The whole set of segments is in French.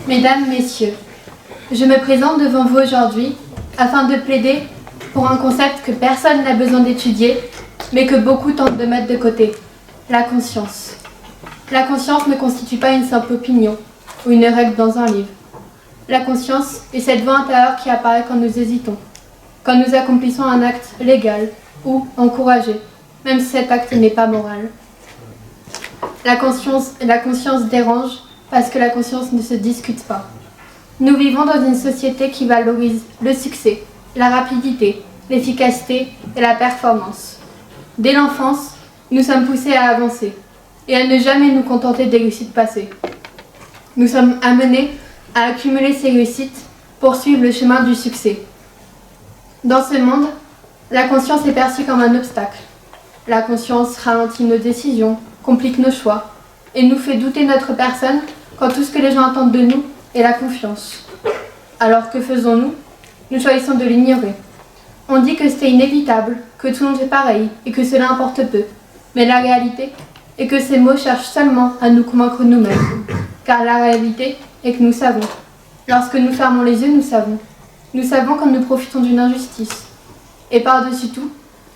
Mesdames, Messieurs, je me présente devant vous aujourd'hui afin de plaider pour un concept que personne n'a besoin d'étudier, mais que beaucoup tentent de mettre de côté, la conscience. La conscience ne constitue pas une simple opinion ou une règle dans un livre. La conscience est cette voix intérieure qui apparaît quand nous hésitons, quand nous accomplissons un acte légal ou encouragé, même si cet acte n'est pas moral. La conscience dérange parce que la conscience ne se discute pas. Nous vivons dans une société qui valorise le succès, la rapidité, l'efficacité et la performance. Dès l'enfance, nous sommes poussés à avancer et à ne jamais nous contenter des réussites passées. Nous sommes amenés à accumuler ces réussites pour suivre le chemin du succès. Dans ce monde, la conscience est perçue comme un obstacle. La conscience ralentit nos décisions, complique nos choix et nous fait douter notre personne quand tout ce que les gens attendent de nous est la confiance. Alors que faisons-nous? Nous choisissons de l'ignorer. On dit que c'est inévitable, que tout le monde fait pareil et que cela importe peu. Mais la réalité est que ces mots cherchent seulement à nous convaincre nous-mêmes. Car la réalité est que nous savons. Lorsque nous fermons les yeux, nous savons. Nous savons quand nous profitons d'une injustice. Et par-dessus tout,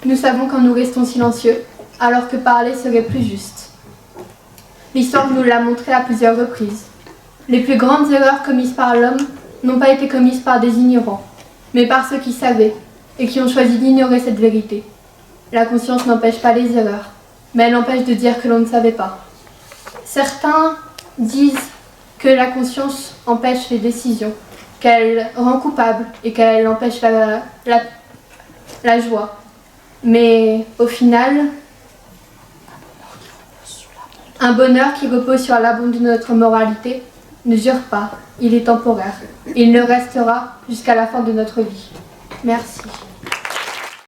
nous savons quand nous restons silencieux, alors que parler serait plus juste. L'histoire nous l'a montré à plusieurs reprises. Les plus grandes erreurs commises par l'homme n'ont pas été commises par des ignorants, mais par ceux qui savaient et qui ont choisi d'ignorer cette vérité. La conscience n'empêche pas les erreurs, mais elle empêche de dire que l'on ne savait pas. Certains disent que la conscience empêche les décisions, qu'elle rend coupable et qu'elle empêche la joie. Mais au final, un bonheur qui repose sur l'abandon de notre moralité ne dure pas, il est temporaire. Il le restera jusqu'à la fin de notre vie. Merci.